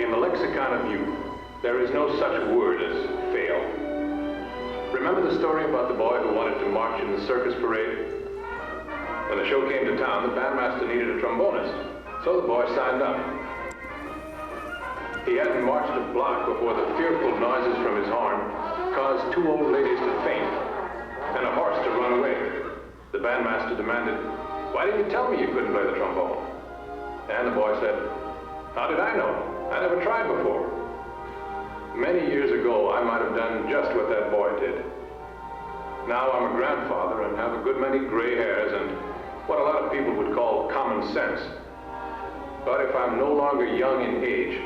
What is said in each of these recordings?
In the lexicon of youth, there is no such word as fail. Remember the story about the boy who wanted to march in the circus parade? When the show came to town, the bandmaster needed a trombonist, so the boy signed up. He hadn't marched a block before the fearful noises from his horn caused two old ladies to faint and a horse to run away. The bandmaster demanded, "Why didn't you tell me you couldn't play the trombone?" And the boy said, "How did I know? I never tried before." Many years ago, I might have done just what that boy did. Now I'm a grandfather and have a good many gray hairs and what a lot of people would call common sense. But if I'm no longer young in age,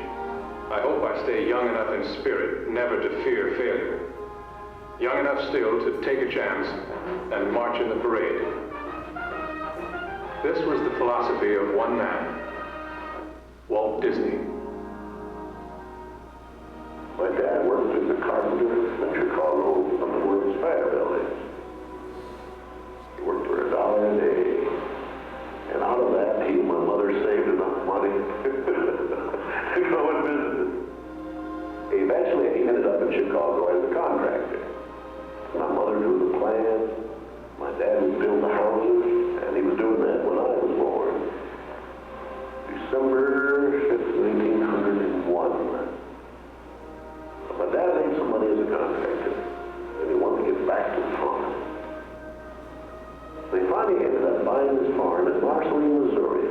I hope I stay young enough in spirit never to fear failure. Young enough still to take a chance and march in the parade. This was the philosophy of one man, Walt Disney. My dad worked as a carpenter in Chicago on the World's Fair building. He worked for $1 a day. And out of that, he and my mother saved enough money to go and visit. Eventually, he ended up in Chicago as a contractor. My mother drew the plans. My dad would build the houses, and he was doing that when I was born. December 5th, 1901. My dad made some money as a contractor, and he wanted to get back to the farm. They finally ended up buying this farm in Marceline, Missouri.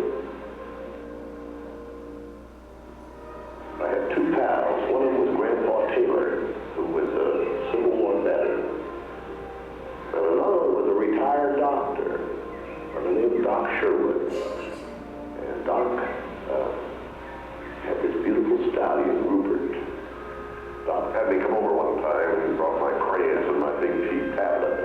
I had two pals. One of them was Grandpa Taylor, who was a Civil War veteran. And another one was a retired doctor by the name of Doc Sherwood. And Doc had this beautiful stallion, Rupert. Doc had me come over one time and he brought my crayons and my big cheap tablet.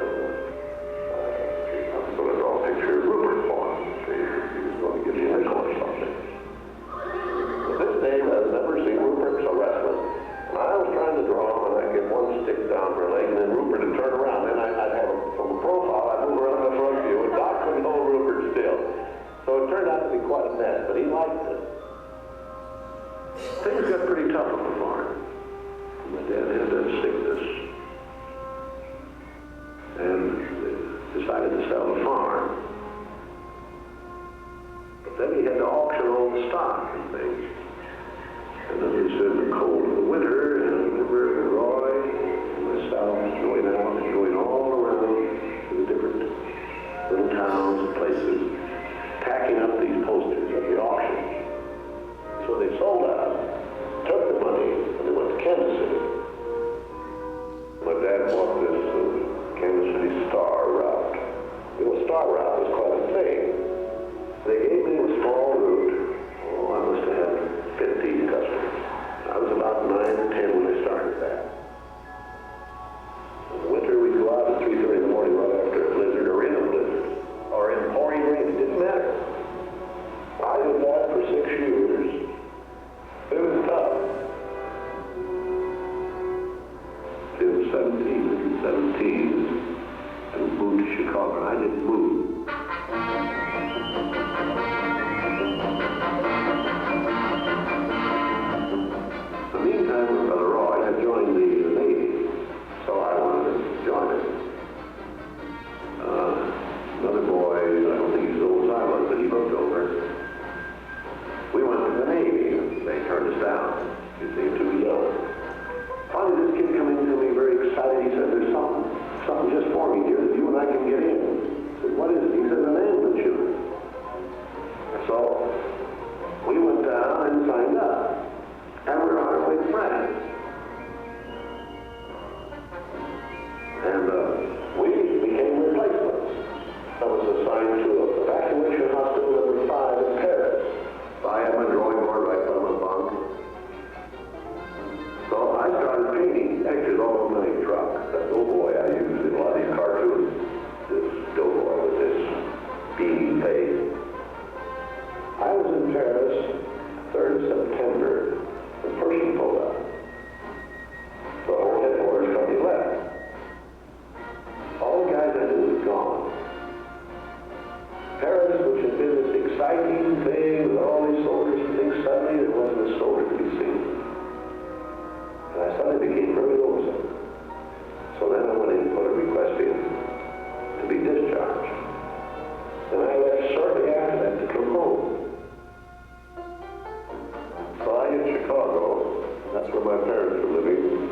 I was going to draw a picture of Rupert for him. He was going to give me a nickel or something. But this day I'd never seen Rupert so restless. And I was trying to draw him and I'd get one stick down for a leg and then Rupert would turn around. And I'd have him from a profile, I'd move around the front view and Doc couldn't hold Rupert still. So it turned out to be quite a mess, but he liked it. Things got pretty tough on the farm. My dad had that sickness and decided to sell the farm. But then he had to auction all the stock and things. And then he said the cold of the winter, and I remember Roy and myself going out and going all around to the different little towns and places, packing up these posters at the auction. So they sold out, took the money, and they went to Kansas City. My dad bought this Kansas City Star route. You know, Star route was quite a thing. They gave me a small route. Oh, I must have had 15 customers. I was about 9 or 10 when I started that. In the winter, we'd go out at 3:30 in the morning right after a blizzard or in a blizzard. Or in pouring rain, it didn't matter. I did that for 6 years. It was tough. It was 17, and moved to Chicago, and I didn't move. In the meantime, my brother Roy had joined the Navy, so I wanted to join it. Another boy, I don't think he's as old as I was, but he looked over. We went to the Navy, and they turned us down. He seemed too young. Finally, this kid came in to me very excited. He said, "There's something just forming here that you and I can get in." I said, "What is it?" He said, "An ambulance unit." So we went down and signed up, and we were on our way to France. And we became replacements. I was assigned to evacuation hospital number 5 in Paris. I had my drawing board right by my bunk. So I started painting pictures all over my truck. That doughboy I used in a lot of these cartoons. This doughboy with this beady face. I was in Paris, 3rd of September, when Pershing pulled up. The whole headquarters company left. All the guys I knew was gone. Paris, which had been this exciting thing with all these soldiers and things, suddenly there wasn't a soldier to be seen. Chicago. That's where my parents were living.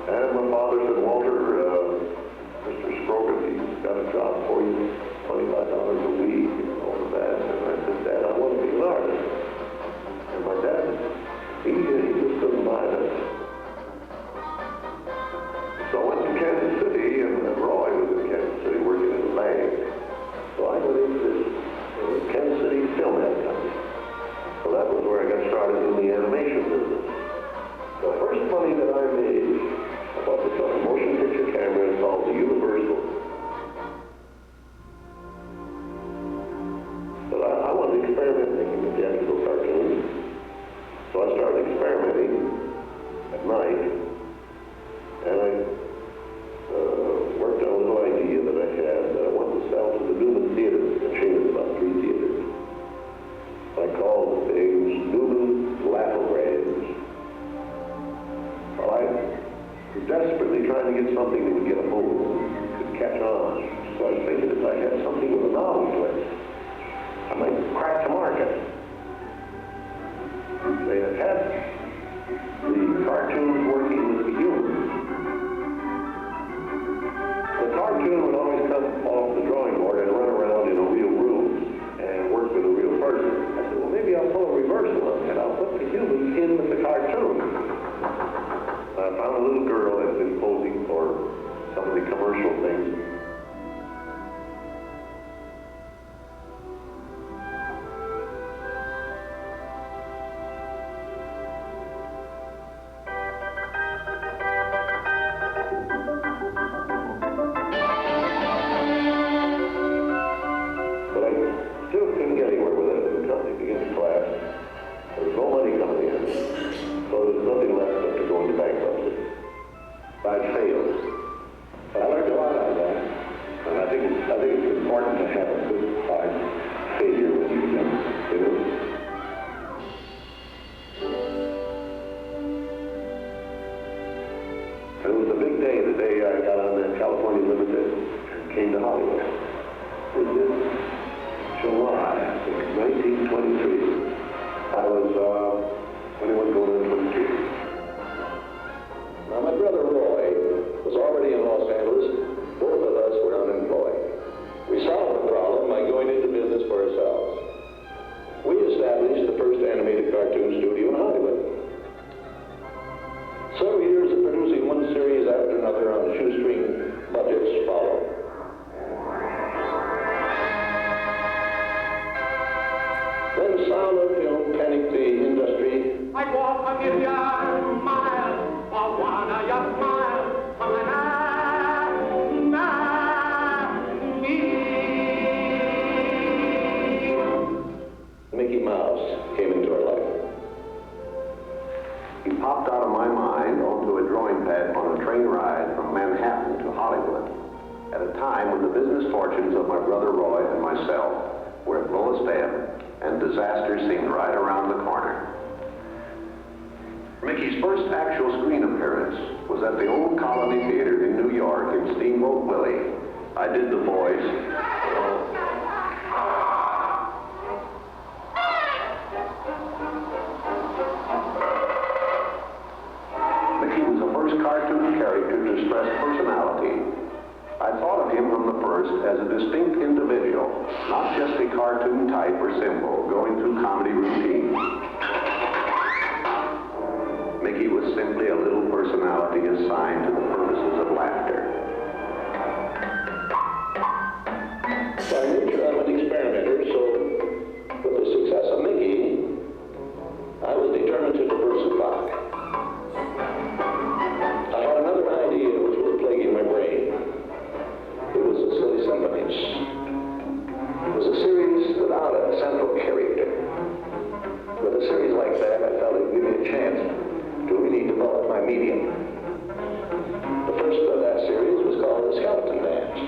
And my father said, Walter, Mr. Strogan, he's got a job for you, $25 a week, and all of that. And I said, Dad, I want to be an artist. And my dad, he just couldn't buy that. So I went to Kansas City, and Roy was in Kansas City working in a bank. So I went into this Kansas City Film Ad Company. So that was where I got started in the animation business. The first money that I made, I bought this motion picture camera called the Universal. But I wanted to experiment making the theatrical cartoons. So I started experimenting at night, and I worked on a little idea that I had that I wanted to sell to the Newman Theater, a chain of about 3 theaters. I called the things Newman Laugh-O-Grams. Well, I was desperately trying to get something that would get a hold, could catch on. So I was thinking if I had something with a novel twist, I might crack the market. They had had the cartoons working with the humans. The cartoon would always come off the drawing board and run around in a real room and work with a real person. I said, well, maybe I'll pull a reversal on it. I'll put the humans in with the cartoon. I found a little girl that had been posing for some of the commercial things. Mickey's first actual screen appearance was at the Old Colony Theater in New York in Steamboat Willie. I did the voice. Mickey was the first cartoon character to stress personality. I thought of him from the first as a distinct individual, not just a cartoon type or symbol going through comedy routine. Mickey was simply a little personality assigned to the purposes of laughter. By nature, I'm an experimenter, so with the success of Mickey, I was determined to diversify. I had another idea which was plaguing my brain. It was the Silly Symphonies. It was a series without a central character. With a series like that, I felt it would give me a chance to really develop my medium. The first of that series was called The Skeleton Dance.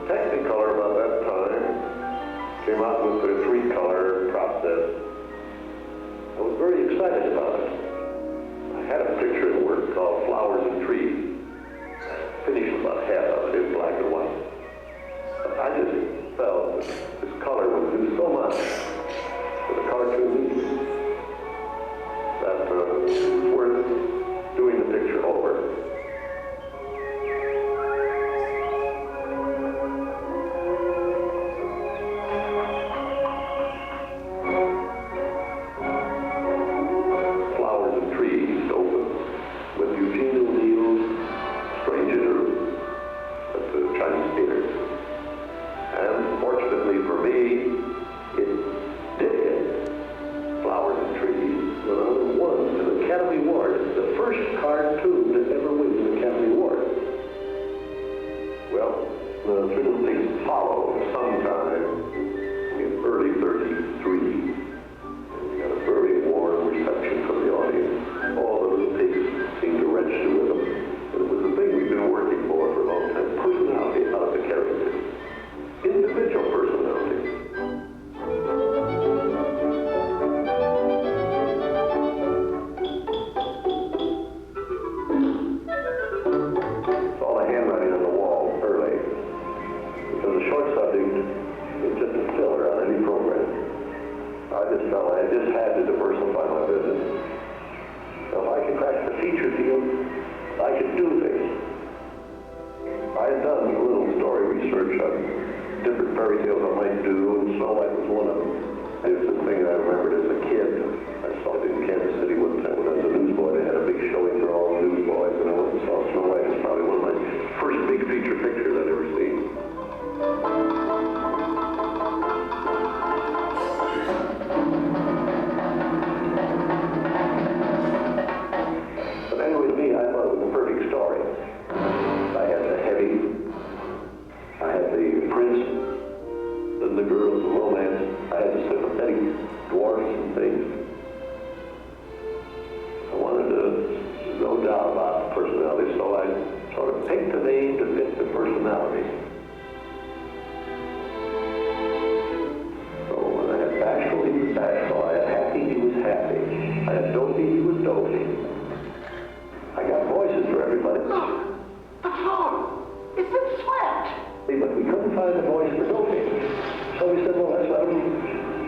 Technicolor about that time came out with their 3-color process. I was very excited about it. I had a picture of work called Flowers and Trees. I finished about half of it in black and white. But I just felt fairy tales I might do, and Snow White was one of them. It's the thing I remembered as a kid. I saw it in Kansas City one time when I was a newsboy. They had a big showing for all the newsboys, and I went and saw Snow White. It's probably one of my first big feature pictures I'd ever seen. But anyway, to me, I thought it was a perfect story. I had the heavy, I had the prince, the girls, the romance, I had the sympathetic dwarfs and things. I wanted to, no doubt about the personality, so I sort of picked a name to fit the personality. So when I had bashful, he was bashful. I had happy, he was happy. I had doty, he was doty. I got voices for everybody. Look, the phone. It's been swept. But we couldn't find a voice for doty. So we said, well, let's let him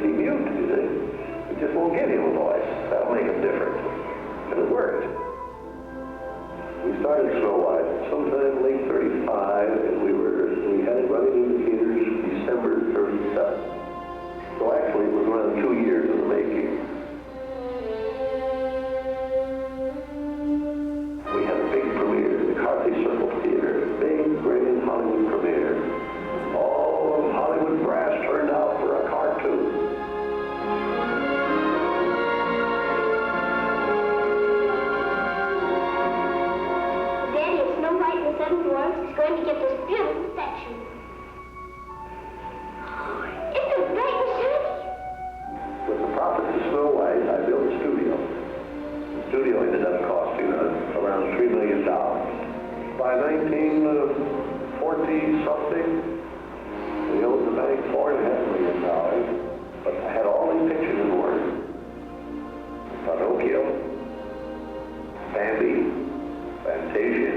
be mute, you see. We just won't give him a voice. That'll make him different. And it worked. We started Snow White sometime late 35, and we had it running in the theaters December 37. So actually, it was around 2 years in the making. We had a big premiere in the Carthy Circle Theater, big, grand Hollywood premiere. All of Hollywood brass turned out for a cartoon. Daddy, if Snow White and the Seven Dwarfs is going to get this beautiful reception. Isn't it bright and shiny? With the profits of Snow White, I built a studio. The studio ended up costing around $3 million. By 1940-something, we owed the bank $4.5 million, but I had all these pictures in order. Pinocchio, Bambi, Fantasia.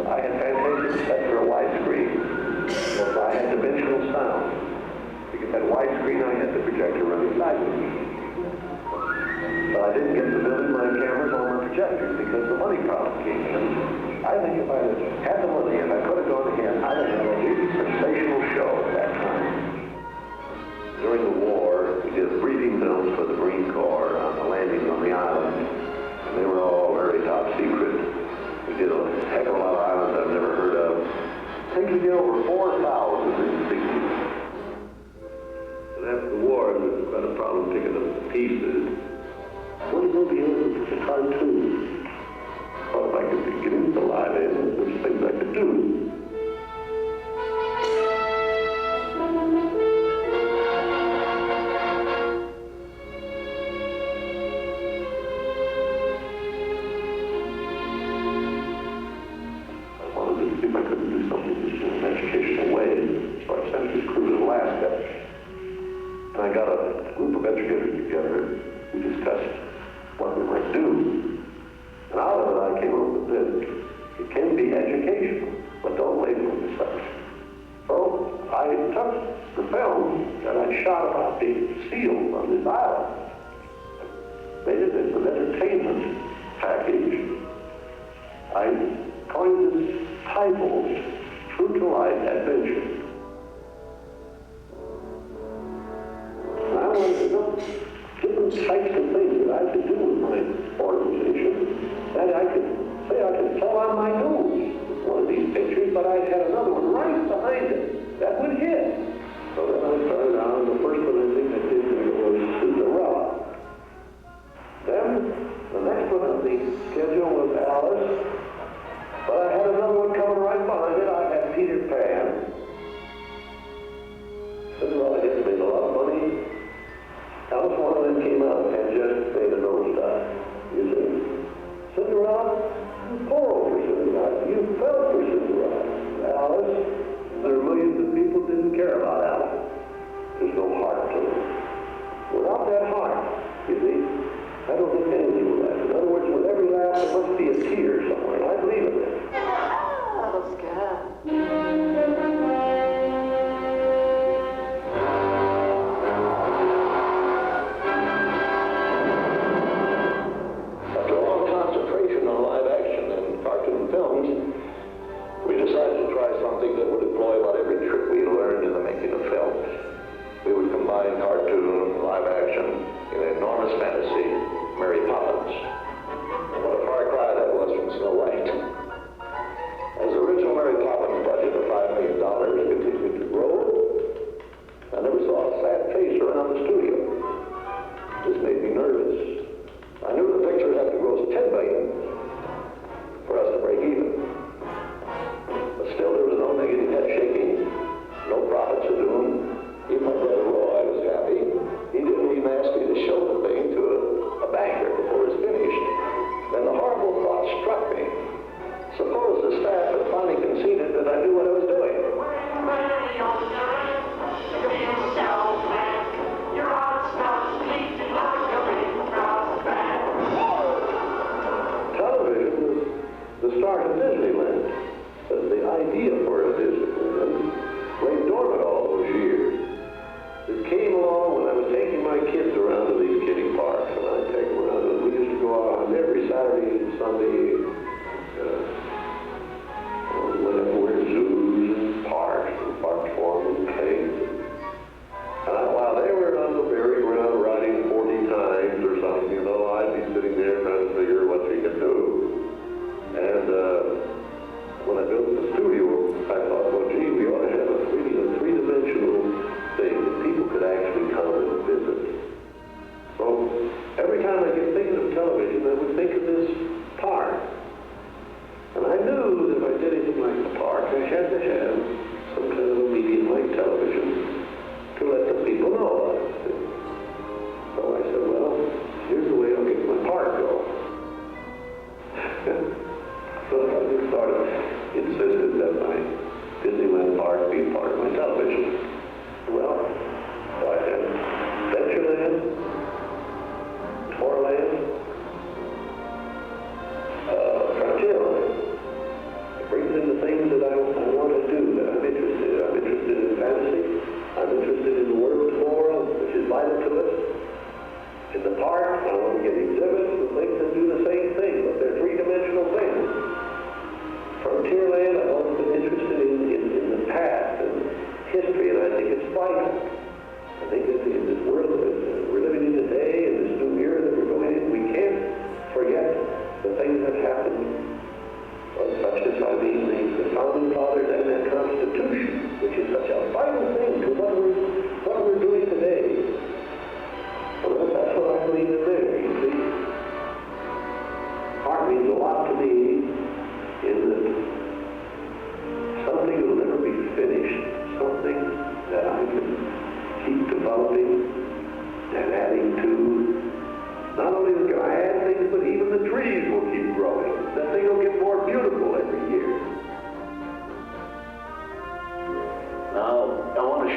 I had Fantasia set for a widescreen. So I had dimensional sound. Because that widescreen, I had the projector running sideways. But I didn't get to building my cameras on my projector because the money problem came in. I think if I had the money and I could have gone ahead, I'd have had a really sensational show at that time. During the war, we did briefing films for the Marine Corps on the landings on the island, and they were all very top secret. We did a heck of a lot of islands I've never heard of. I think we did over 4,000 in the 60s. And after the war, we had a problem picking up the pieces. What are you going to be able to do? A cartoon? Well, if I could get into the live end, there's things I could do. I wanted to see if I couldn't do something in an educational way. So I sent this crew to Alaska. And I got a group of educators together. We discussed what we might do. And out of it, I came up with this. It can be educational, but don't label it as such. So I took the film that I shot about the seals on this island, made it into an entertainment package. I coined this title, True to Life Adventure. And I wanted to know different types of things that I could do with my organization. That I could say I could tell on my nose one of these pictures, but I had another one right behind it that would hit. So then I started out, and the first one I think I did was Cinderella. Then the next one on the schedule was Alice, but I had another one coming right behind it. I had Peter Pan.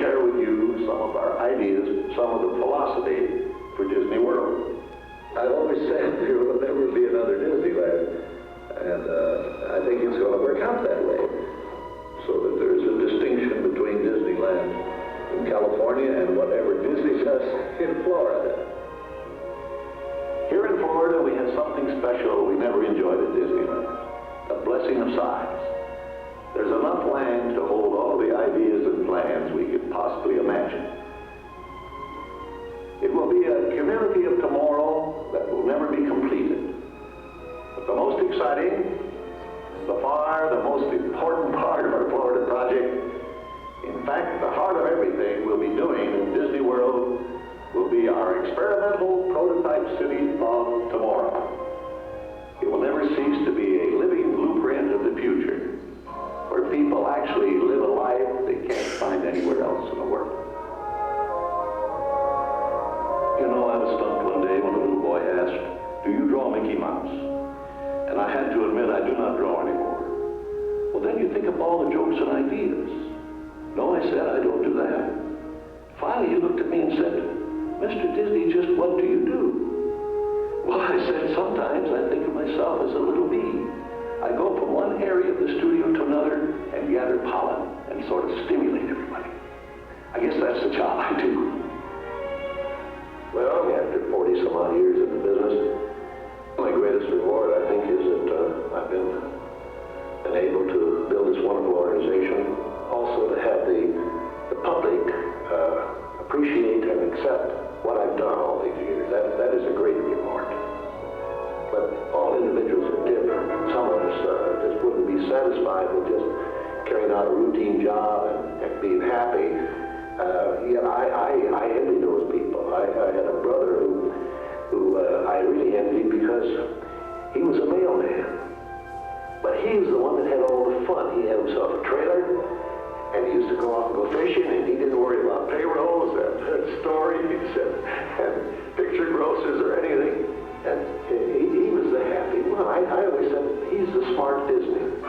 share with you some of our ideas, some of the philosophy for Disney World. I've always said there will never be another Disneyland, and I think it's going to work out that way, so that there's a distinction between Disneyland in California and whatever Disney does in Florida. Here in Florida, we have something special we never enjoyed at Disneyland, a blessing of size. There's enough land to hold all the ideas and plans we could possibly imagine. It will be a community of tomorrow that will never be completed. But the most exciting, the most important part of our Florida project, in fact, the heart of everything we'll be doing in Disney World will be our experimental prototype city of tomorrow. It will never cease to be a living blueprint of the future, where people actually live a life they can't find anywhere else in the world. You know, I was stumped one day when a little boy asked, "Do you draw Mickey Mouse?" And I had to admit I do not draw anymore. Well, then you think of all the jokes and ideas. No, I said, I don't do that. Finally, he looked at me and said, "Mr. Disney, just what do you do?" Well, I said, sometimes I think of myself as a little bee. I go from one area of the studio to another and gather pollen and sort of stimulate everybody. I guess that's the job I do. Well, after 40 some odd years in the business, my greatest reward, I think, is that I've been able to build this wonderful organization. Also to have the public appreciate and accept what I've done all these years. That is a great reward. But all individuals are different. Some of us just wouldn't be satisfied with just carrying out a routine job and being happy. I envy those people. I had a brother who I really envied because he was a mailman. But he was the one that had all the fun. He had himself a trailer, and he used to go out and go fishing, and he didn't worry about payrolls and stories and picture grosses or anything. And he was the happy one. I always said, he's the smart Disney.